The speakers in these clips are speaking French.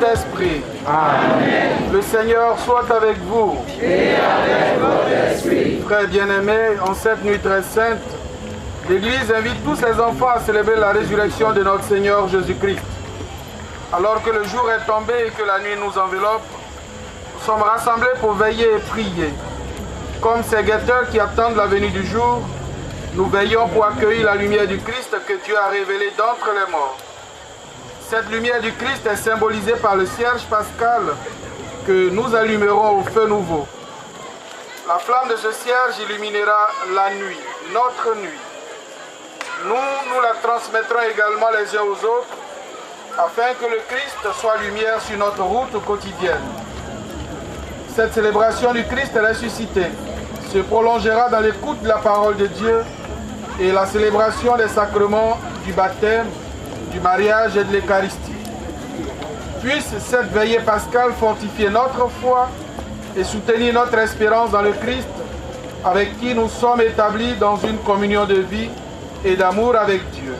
Saint-Esprit. Amen. Le Seigneur soit avec vous. Et avec votre esprit. Frères bien-aimés, en cette nuit très sainte, l'Église invite tous les enfants à célébrer la résurrection de notre Seigneur Jésus-Christ. Alors que le jour est tombé et que la nuit nous enveloppe, nous sommes rassemblés pour veiller et prier. Comme ces guetteurs qui attendent la venue du jour, nous veillons pour accueillir la lumière du Christ que Dieu a révélée d'entre les morts. Cette lumière du Christ est symbolisée par le cierge pascal que nous allumerons au feu nouveau. La flamme de ce cierge illuminera la nuit, notre nuit. Nous la transmettrons également les uns aux autres afin que le Christ soit lumière sur notre route quotidienne. Cette célébration du Christ ressuscité se prolongera dans l'écoute de la parole de Dieu et la célébration des sacrements du baptême, du mariage et de l'Eucharistie. Puisse cette veillée pascale fortifier notre foi et soutenir notre espérance dans le Christ, avec qui nous sommes établis dans une communion de vie et d'amour avec Dieu.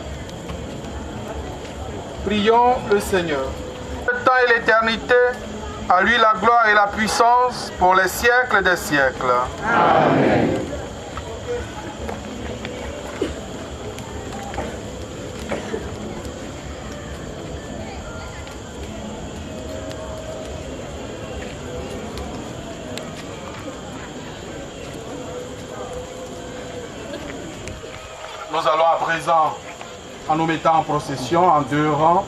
Prions le Seigneur. Le temps et l'éternité, à lui la gloire et la puissance pour les siècles des siècles. Amen. Nous allons à présent, en nous mettant en procession, en 2 rangs,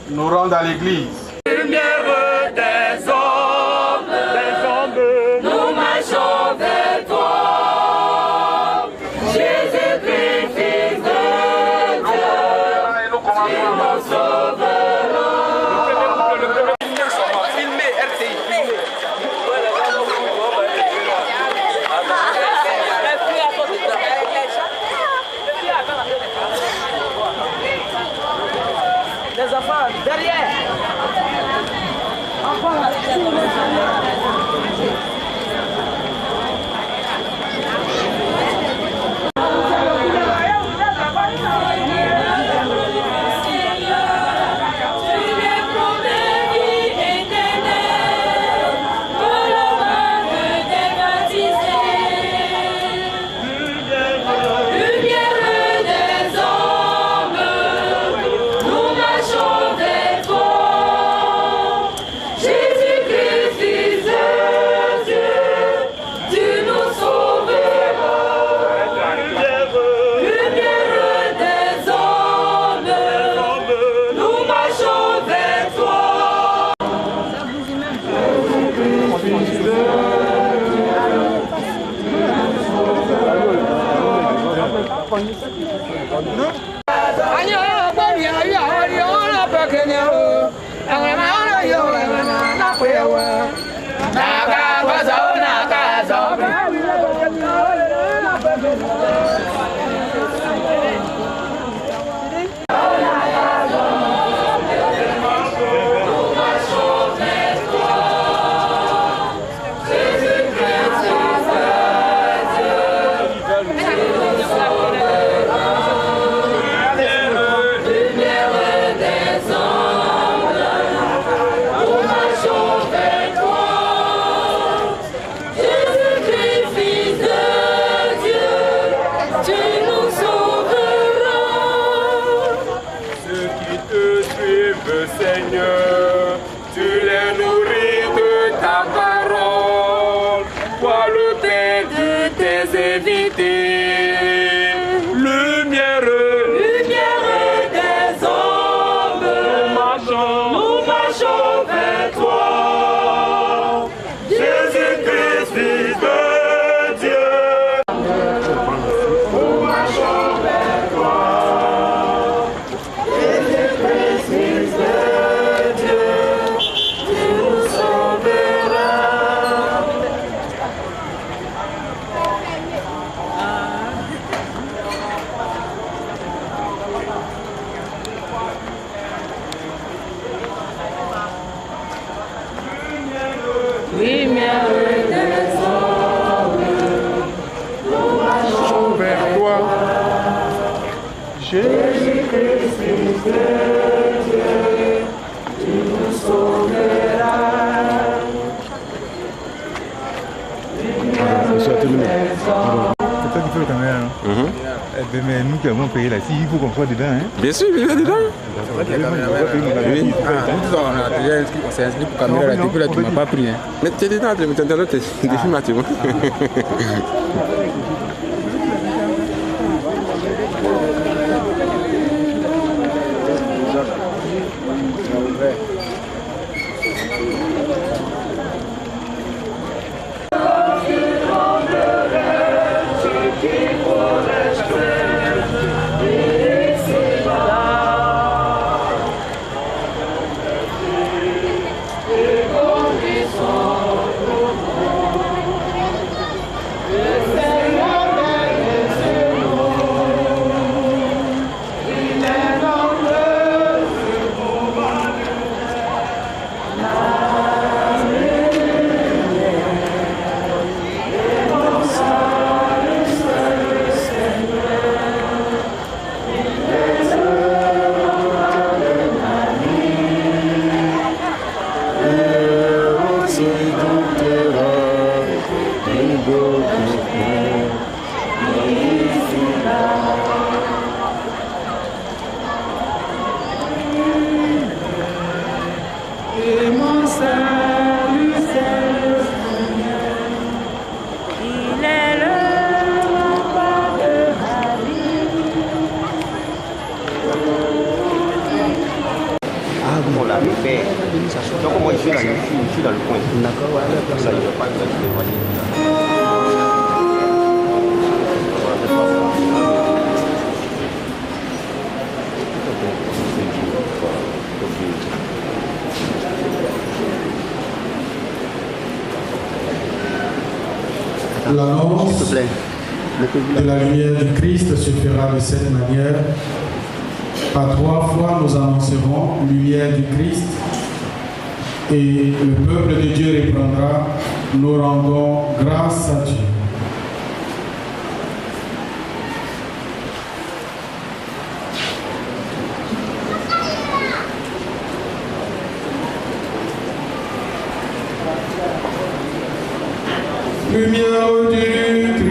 nous rendre à l'église. Lumière des hommes, nous marchons vers toi. Jésus-Christ, Fils de Dieu, tu nous sauveras. Filmez, RTI, filmez. Les enfants, derrière. Seigneur, tu les nourris de ta parole, toi le pain de tes invités, lumière des hommes, nous marchons vers toi, Jésus-Christ, Fils de Dieu, nous marchons vers toi, Jésus-Christ, Fils de Dieu. Jésus-Christ, Fils de Dieu, tu nous sauveras. C'est toi qui fais le caméra. Mais nous qui avons payé là, il faut qu'on soit dedans. Hein. Bien sûr, il est dedans. On s'est inscrit pour caméra là, depuis là tu m'as pas pris. Hein. Mais tu es dedans, tu es dedans, tu es filmé, tu vois. Le L'annonce de la lumière du Christ se fera de cette manière. Par 3 fois, nous annoncerons lumière du Christ et le peuple de Dieu répondra, nous rendons grâce à Dieu. Lumière du Christ.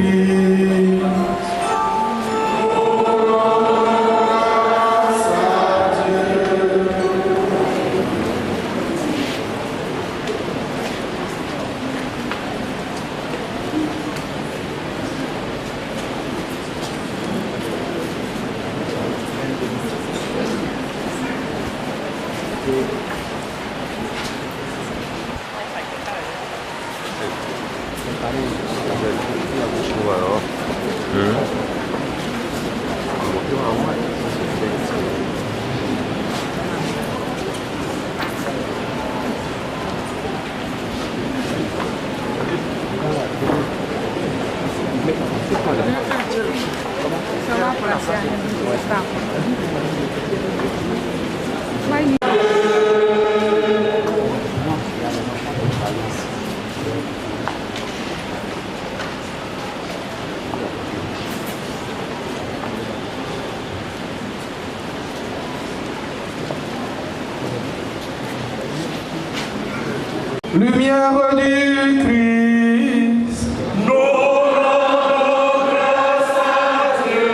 Lumière du Christ. Nous rendons grâce à Dieu.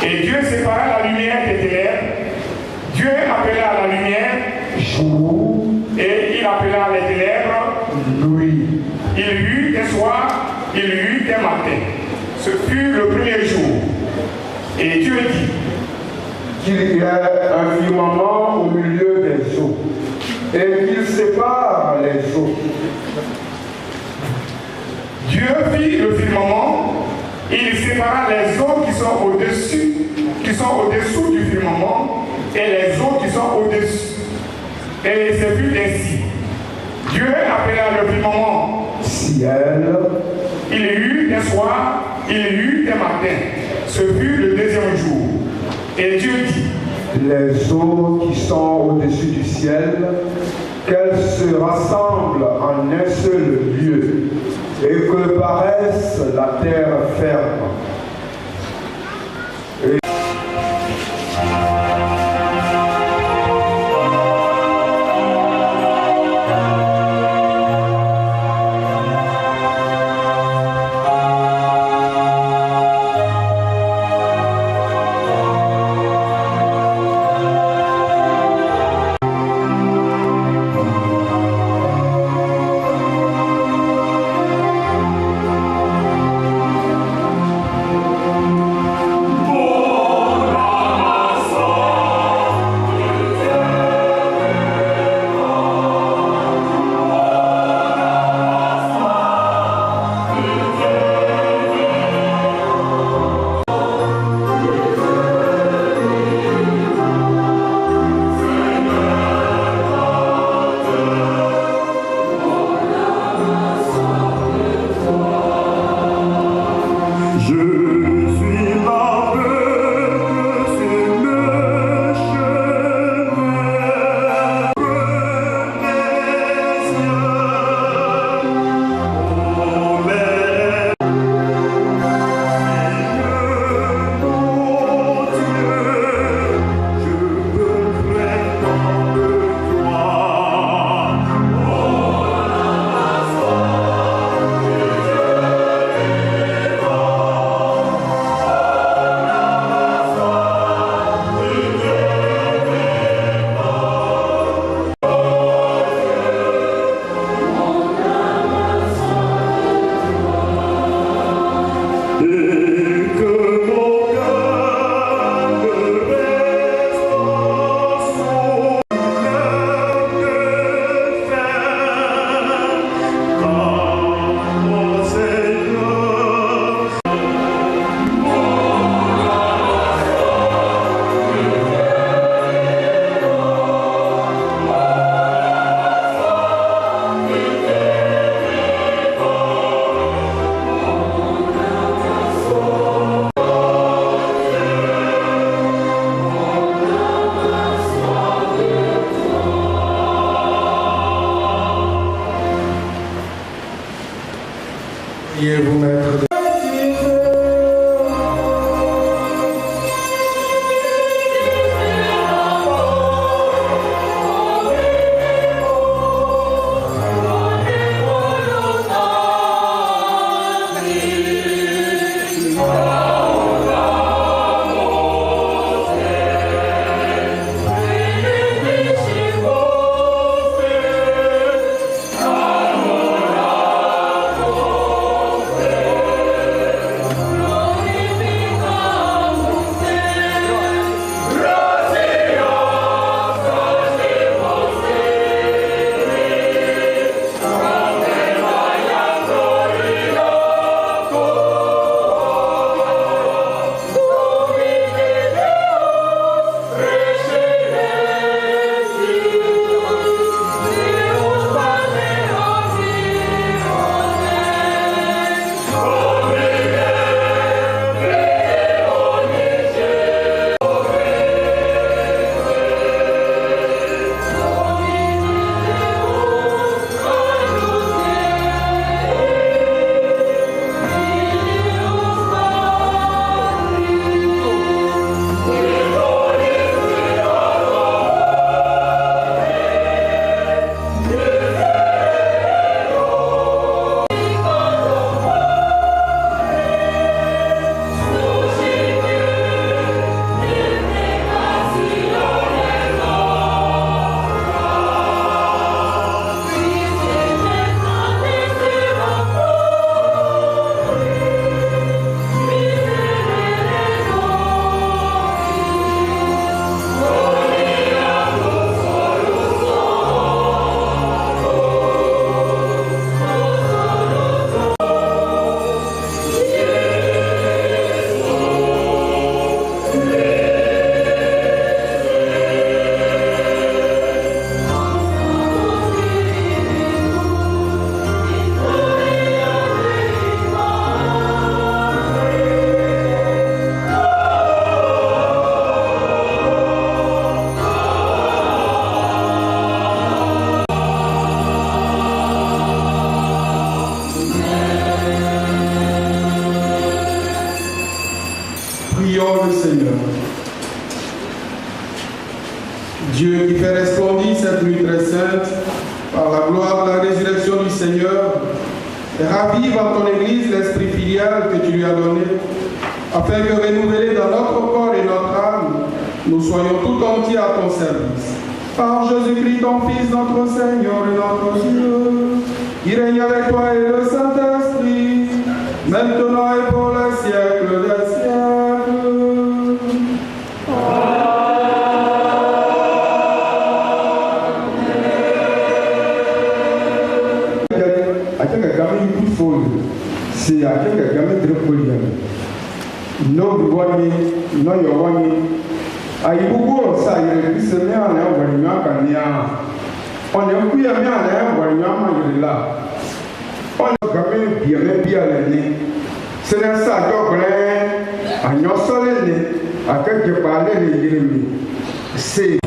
Et Dieu sépara la lumière des ténèbres. Dieu appela la lumière jour et il appela les ténèbres nuit. Il y eut des soirs, il y eut des matins. Ce fut le premier jour. Et Dieu dit qu'il y ait un firmament au milieu des eaux et qu'il sépare les eaux. Dieu fit le firmament, il sépara les eaux qui sont au-dessous du firmament et les eaux qui sont au-dessus. Et c'est fut ainsi. Dieu appela le firmament ciel. Il y eut des soirs, il y eut des matins. Ce fut le deuxième jour. Et Dieu dit, les eaux qui sont au-dessus du ciel, qu'elles se rassemblent en un seul lieu, et que paraisse la terre ferme. Prions le Seigneur. Dieu qui fait resplendir cette nuit très sainte par la gloire de la résurrection du Seigneur, ravive en ton Église l'esprit filial que tu lui as donné, afin que renouvelés dans notre corps et notre âme, nous soyons tout entiers à ton service. Par Jésus-Christ, ton Fils, notre Seigneur et notre Dieu, qui règne avec toi et le Saint-Esprit, maintenant et pour les siècles des siècles. C'est à quelqu'un qui a mis de l'eau. Non, vous voyez, non, vous voyez. Aïe, beaucoup, ça, il y a des semaines, on est on est plus à bien, on est là. On a quand même bien l'année. C'est là ça, donc, à nos soleils, à quelque part, les ennemis. C'est.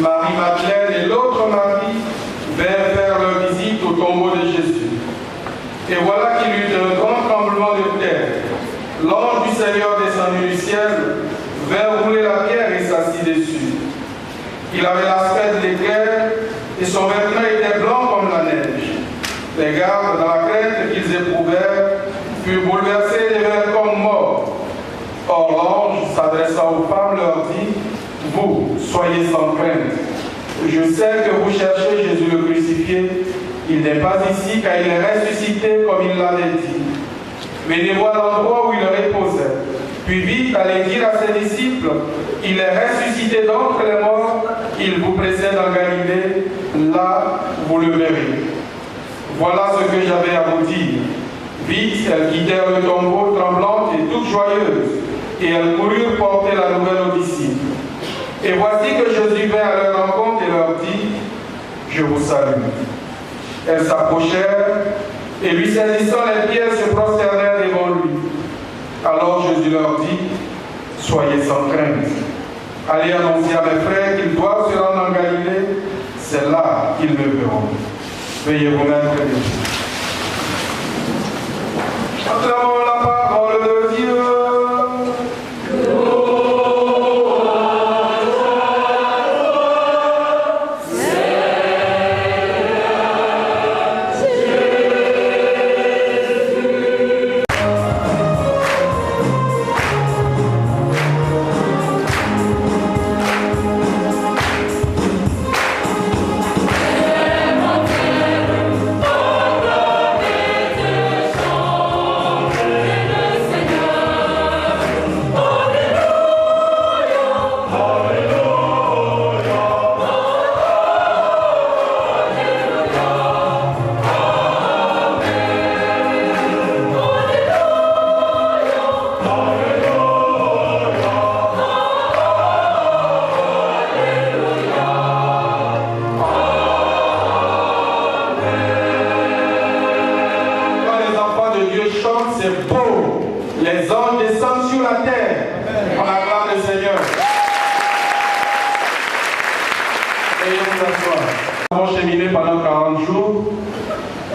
Marie-Madeleine et l'autre Marie vinrent faire leur visite au tombeau de Et voilà qu'il y eut un grand tremblement de terre. L'ange du Seigneur descendu du ciel vint rouler la pierre et s'assit dessus. Il avait l'aspect de l'éclair et son vêtement était blanc comme la neige. Les gardes, dans la crainte qu'ils éprouvèrent, furent bouleversés et devinrent comme morts. Or l'ange, s'adressant aux femmes, leur dit: vous, soyez sans crainte. Je sais que vous cherchez Jésus le crucifié. Il n'est pas ici car il est ressuscité comme il l'avait dit. Venez voir l'endroit où il reposait. Puis vite, allez dire à ses disciples: il est ressuscité d'entre les morts, il vous précède en Galilée, là vous le verrez. Voilà ce que j'avais à vous dire. Vite, elles quittèrent le tombeau tremblantes et toutes joyeuses, et elles coururent porter la nouvelle aux disciples. Et voici que Jésus vint à leur rencontre et leur dit: je vous salue. Elles s'approchèrent et lui saisissant les pieds se prosternèrent devant lui. Alors Jésus leur dit: soyez sans crainte. Allez annoncer à mes frères qu'ils doivent se rendre en Galilée, c'est là qu'ils me verront. Veuillez vous mettre debout. Acclamons la parole de Dieu.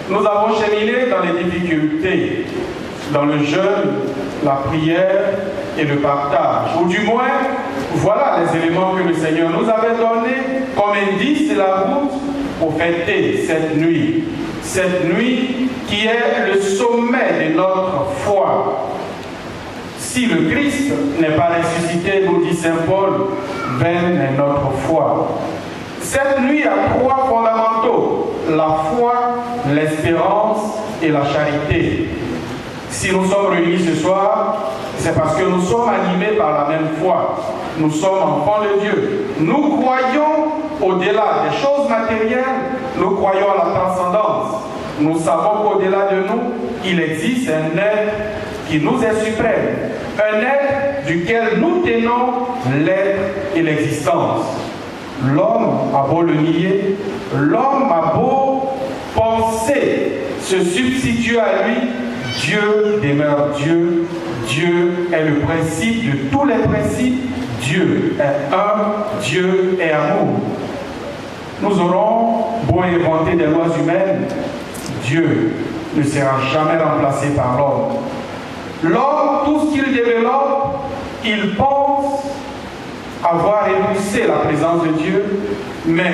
Nous avons cheminé dans les difficultés, dans le jeûne, la prière et le partage. Ou du moins, voilà les éléments que le Seigneur nous avait donnés comme indice de la route pour fêter cette nuit. Cette nuit qui est le sommet de notre foi. Si le Christ n'est pas ressuscité, nous dit Saint Paul, vaine est notre foi. Cette nuit a trois fondamentaux: la foi, l'espérance et la charité. Si nous sommes réunis ce soir, c'est parce que nous sommes animés par la même foi. Nous sommes enfants de Dieu. Nous croyons au-delà des choses matérielles, nous croyons à la transcendance. Nous savons qu'au-delà de nous, il existe un être qui nous est suprême, un être duquel nous tenons l'être et l'existence. L'homme a beau le nier, l'homme a beau penser se substituer à lui, Dieu demeure Dieu. Dieu est le principe de tous les principes. Dieu est un, Dieu est amour. Nous aurons beau inventer des lois humaines, Dieu ne sera jamais remplacé par l'homme. L'homme, tout ce qu'il développe, il pense avoir repoussé la présence de Dieu, mais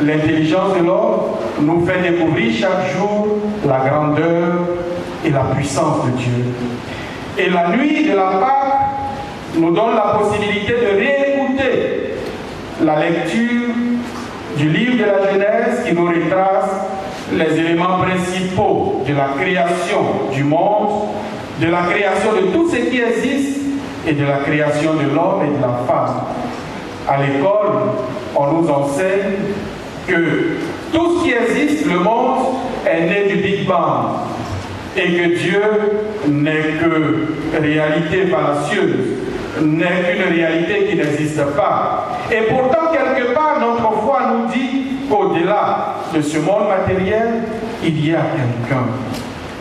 l'intelligence de l'homme nous fait découvrir chaque jour la grandeur et la puissance de Dieu. Et la nuit de la Pâque nous donne la possibilité de réécouter la lecture du livre de la Genèse qui nous retrace les éléments principaux de la création du monde, de la création de tout ce qui existe et de la création de l'homme et de la femme. À l'école, on nous enseigne que tout ce qui existe, le monde, est né du Big Bang et que Dieu n'est que réalité fallacieuse, n'est qu'une réalité qui n'existe pas. Et pourtant, quelque part, notre foi nous dit qu'au-delà de ce monde matériel, il y a quelqu'un.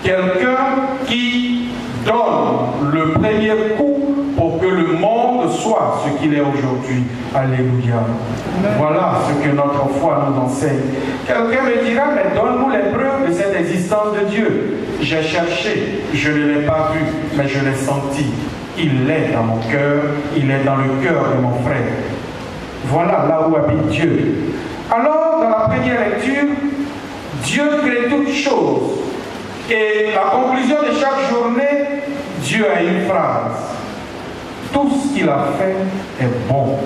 Quelqu'un qui donne le premier coup pour que le monde soit ce qu'il est aujourd'hui. Alléluia. Voilà ce que notre foi nous enseigne. Quelqu'un me dira, mais donne-nous les preuves de cette existence de Dieu. J'ai cherché, je ne l'ai pas vu, mais je l'ai senti. Il est dans mon cœur, il est dans le cœur de mon frère. Voilà là où habite Dieu. Alors, dans la première lecture, Dieu crée toutes choses. Et la conclusion de chaque journée, Dieu a une phrase. Tout ce qu'il a fait est bon.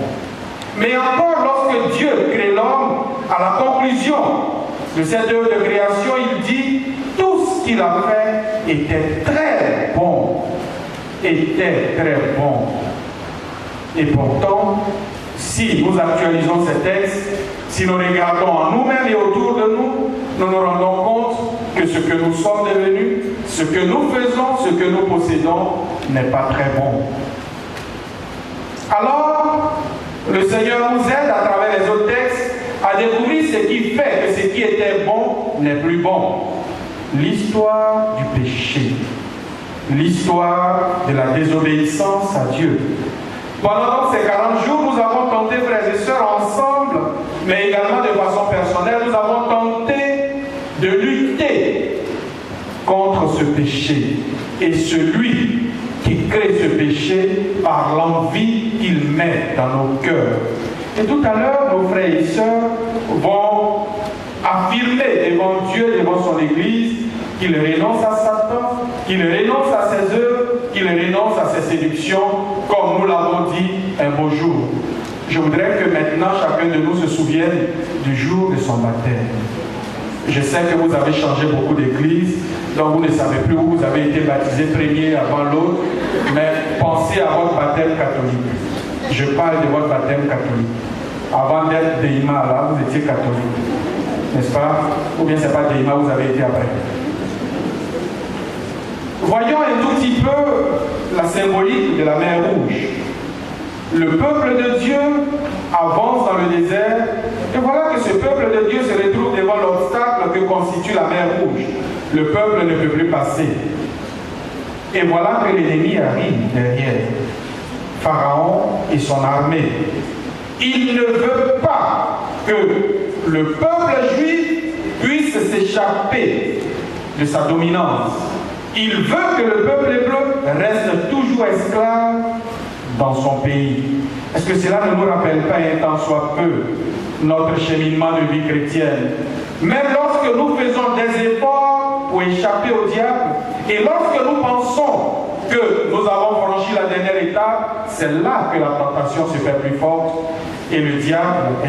Mais encore, lorsque Dieu crée l'homme, à la conclusion de cette œuvre de création, il dit, tout ce qu'il a fait était très bon. Était très bon. Et pourtant, si nous actualisons ces textes, si nous regardons en nous-mêmes et autour de nous, nous nous rendons compte que ce que nous sommes devenus, ce que nous faisons, ce que nous possédons n'est pas très bon. Alors, le Seigneur nous aide à travers les autres textes à découvrir ce qui fait que ce qui était bon n'est plus bon. L'histoire du péché, l'histoire de la désobéissance à Dieu. Pendant ces 40 jours, nous avons tenté, frères et sœurs, ensemble, mais également de façon personnelle, nous avons tenté de lutter contre ce péché. Et celui qui crée ce péché par l'envie qu'il met dans nos cœurs. Et tout à l'heure, nos frères et sœurs vont affirmer devant Dieu, devant son Église, qu'il renonce à Satan, qu'il renonce à ses œuvres, qu'il renonce à ses séductions, comme nous l'avons dit un beau jour. Je voudrais que maintenant chacun de nous se souvienne du jour de son baptême. Je sais que vous avez changé beaucoup d'églises, donc vous ne savez plus où vous avez été baptisé premier avant l'autre, mais pensez à votre baptême catholique. Je parle de votre baptême catholique. Avant d'être Deima, là, vous étiez catholique, n'est-ce pas? Ou bien c'est pas Deima, vous avez été après. Voyons un tout petit peu la symbolique de la mer Rouge. Le peuple de Dieu avance dans le désert et voilà que ce peuple de Dieu se retrouve devant l'obstacle que constitue la mer Rouge. Le peuple ne peut plus passer. Et voilà que l'ennemi arrive derrière. Pharaon et son armée. Il ne veut pas que le peuple juif puisse s'échapper de sa dominance. Il veut que le peuple hébreu reste toujours esclave dans son pays. Est-ce que cela ne nous rappelle pas un tant soit peu notre cheminement de vie chrétienne? Même lorsque nous faisons des efforts pour échapper au diable, et lorsque nous pensons que nous avons franchi la dernière étape, c'est là que la tentation se fait plus forte et le diable